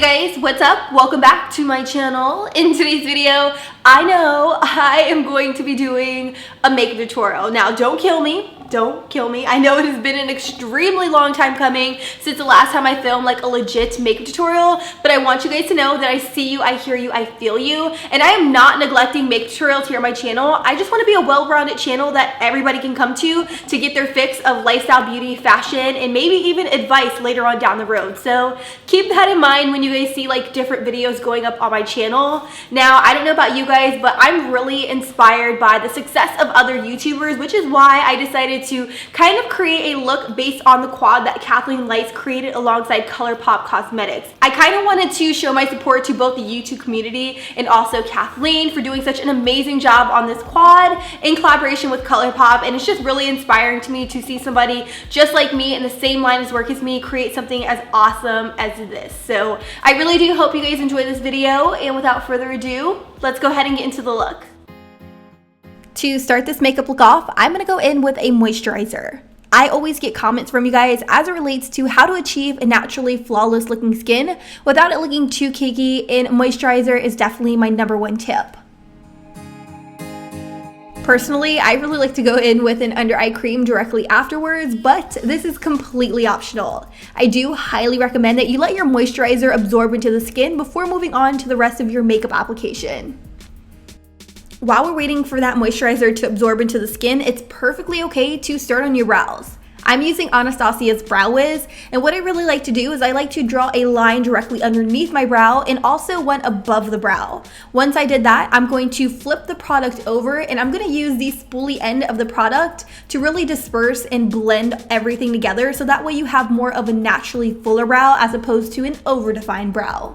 Hey guys, what's up? Welcome back to my channel. In today's video, I know I am going to be doing a makeup tutorial. Now, don't kill me. Don't kill me. I know it has been an extremely long time coming since the last time I filmed like a legit makeup tutorial, but I want you guys to know that I see you, I hear you, I feel you, and I am not neglecting makeup tutorials here on my channel. I just want to be a well-rounded channel that everybody can come to get their fix of lifestyle, beauty, fashion, and maybe even advice later on down the road. So keep that in mind when you guys see like different videos going up on my channel. Now, I don't know about you guys, but I'm really inspired by the success of other YouTubers, which is why I decided to kind of create a look based on the quad that Kathleen created alongside Colourpop Cosmetics. I kind of wanted to show my support to both the YouTube community and also Kathleen for doing such an amazing job on this quad in collaboration with Colourpop, and it's just really inspiring to me to see somebody just like me in the same line of work as me create something as awesome as this. So I really do hope you guys enjoy this video, and without further ado, let's go ahead and get into the look. To start this makeup look off, I'm going to go in with a moisturizer. I always get comments from you guys as it relates to how to achieve a naturally flawless looking skin without it looking too cakey, and moisturizer is definitely my #1 tip. Personally, I really like to go in with an under eye cream directly afterwards, but this is completely optional. I do highly recommend that you let your moisturizer absorb into the skin before moving on to the rest of your makeup application. While we're waiting for that moisturizer to absorb into the skin, it's perfectly okay to start on your brows. I'm using Anastasia's Brow Wiz, and what I really like to do is I like to draw a line directly underneath my brow and also one above the brow. Once I did that, I'm going to flip the product over, and I'm going to use the spoolie end of the product to really disperse and blend everything together, so that way you have more of a naturally fuller brow as opposed to an over-defined brow.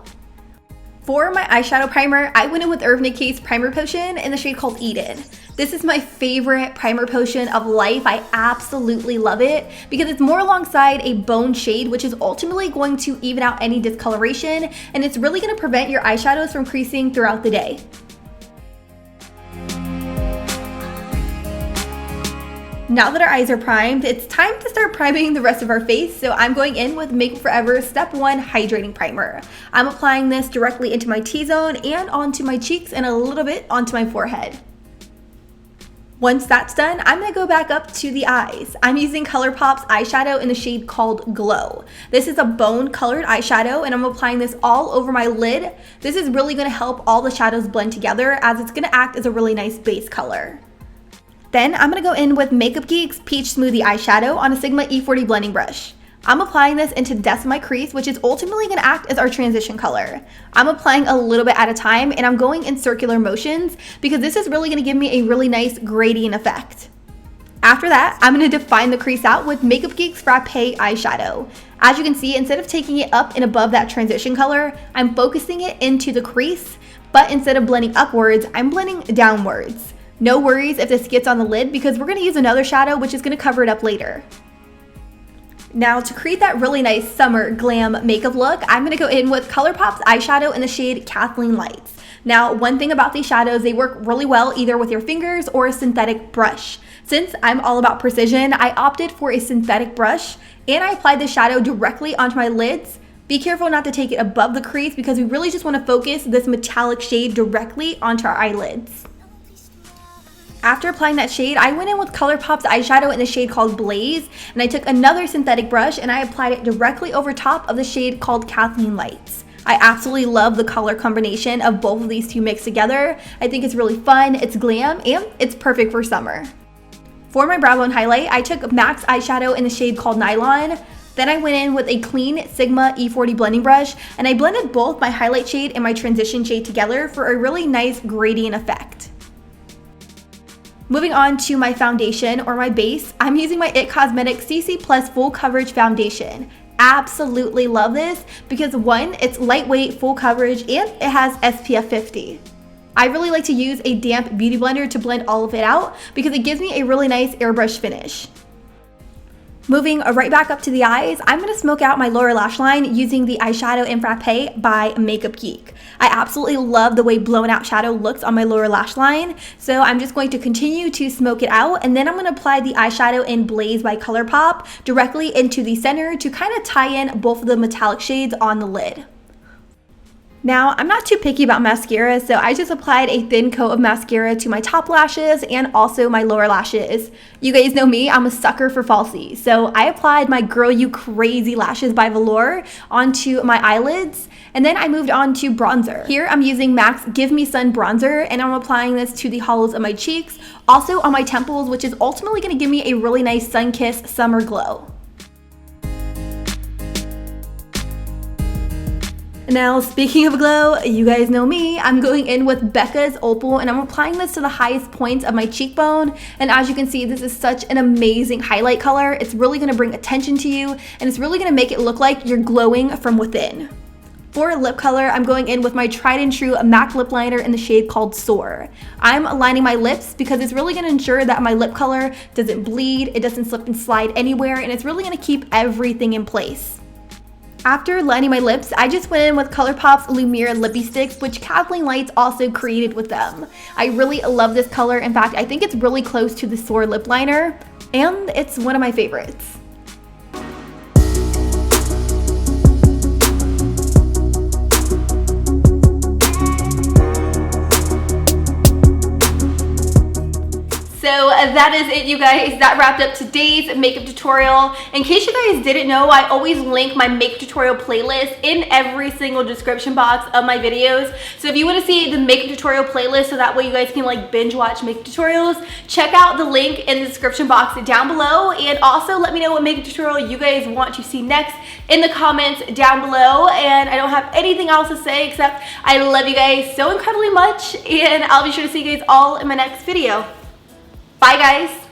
For my eyeshadow primer, I went in with Urban Decay's Primer Potion in the shade called Eden. This is my favorite primer potion of life. I absolutely love it because it's more alongside a bone shade, which is ultimately going to even out any discoloration, and it's really going to prevent your eyeshadows from creasing throughout the day. Now that our eyes are primed, it's time to start priming the rest of our face, so I'm going in with Make Up For Ever Step 1 Hydrating Primer. I'm applying this directly into my T-zone and onto my cheeks and a little bit onto my forehead. Once that's done, I'm going to go back up to the eyes. I'm using Colourpop's eyeshadow in the shade called Glow. This is a bone colored eyeshadow, and I'm applying this all over my lid. This is really going to help all the shadows blend together, as it's going to act as a really nice base color. Then I'm going to go in with Makeup Geek's Peach Smoothie eyeshadow on a Sigma E40 blending brush. I'm applying this into the depths of my crease, which is ultimately going to act as our transition color. I'm applying a little bit at a time, and I'm going in circular motions because this is really going to give me a really nice gradient effect. After that, I'm going to define the crease out with Makeup Geek's Frappe eyeshadow. As you can see, instead of taking it up and above that transition color, I'm focusing it into the crease, but instead of blending upwards, I'm blending downwards. No worries if this gets on the lid because we're going to use another shadow which is going to cover it up later. Now, to create that really nice summer glam makeup look, I'm going to go in with Colourpop's eyeshadow in the shade Kathleen Lights. Now, one thing about these shadows, they work really well either with your fingers or a synthetic brush. Since I'm all about precision, I opted for a synthetic brush and I applied the shadow directly onto my lids. Be careful not to take it above the crease because we really just want to focus this metallic shade directly onto our eyelids. After applying that shade, I went in with Colourpop's eyeshadow in the shade called Blaze, and I took another synthetic brush and I applied it directly over top of the shade called Kathleen Lights. I absolutely love the color combination of both of these two mixed together. I think it's really fun, it's glam, and it's perfect for summer. For my brow bone highlight, I took MAC's eyeshadow in the shade called Nylon. Then I went in with a clean Sigma E40 blending brush, and I blended both my highlight shade and my transition shade together for a really nice gradient effect. Moving on to my foundation or my base, I'm using my IT Cosmetics CC Plus Full Coverage Foundation. Absolutely love this because one, it's lightweight, full coverage, and it has SPF 50. I really like to use a damp beauty blender to blend all of it out because it gives me a really nice airbrush finish. Moving right back up to the eyes, I'm going to smoke out my lower lash line using the eyeshadow in Frappe by Makeup Geek. I absolutely love the way blown out shadow looks on my lower lash line, so I'm just going to continue to smoke it out, and then I'm going to apply the eyeshadow in Blaze by Colourpop directly into the center to kind of tie in both of the metallic shades on the lid. Now, I'm not too picky about mascara, so I just applied a thin coat of mascara to my top lashes and also my lower lashes. You guys know me, I'm a sucker for falsies. So I applied my Girl You Crazy Lashes by Velour onto my eyelids, and then I moved on to bronzer. Here I'm using MAC's Give Me Sun bronzer, and I'm applying this to the hollows of my cheeks, also on my temples, which is ultimately gonna give me a really nice sun-kissed summer glow. Now, speaking of glow, you guys know me, I'm going in with BECCA's Opal, and I'm applying this to the highest points of my cheekbone. And as you can see, this is such an amazing highlight color. It's really gonna bring attention to you, and it's really gonna make it look like you're glowing from within. For lip color, I'm going in with my tried and true MAC lip liner in the shade called Soar. I'm lining my lips because it's really gonna ensure that my lip color doesn't bleed, it doesn't slip and slide anywhere, and it's really gonna keep everything in place. After lining my lips, I just went in with Colourpop's Lumiere Lippie Stix, which Kathleen Lights also created with them. I really love this color. In fact, I think it's really close to the Soar lip liner, and it's one of my favorites. So that is it, you guys. That wrapped up today's makeup tutorial. In case you guys didn't know, I always link my makeup tutorial playlist in every single description box of my videos. So if you want to see the makeup tutorial playlist so that way you guys can like binge watch makeup tutorials, check out the link in the description box down below. And also let me know what makeup tutorial you guys want to see next in the comments down below. And I don't have anything else to say except I love you guys so incredibly much, and I'll be sure to see you guys all in my next video. Bye guys!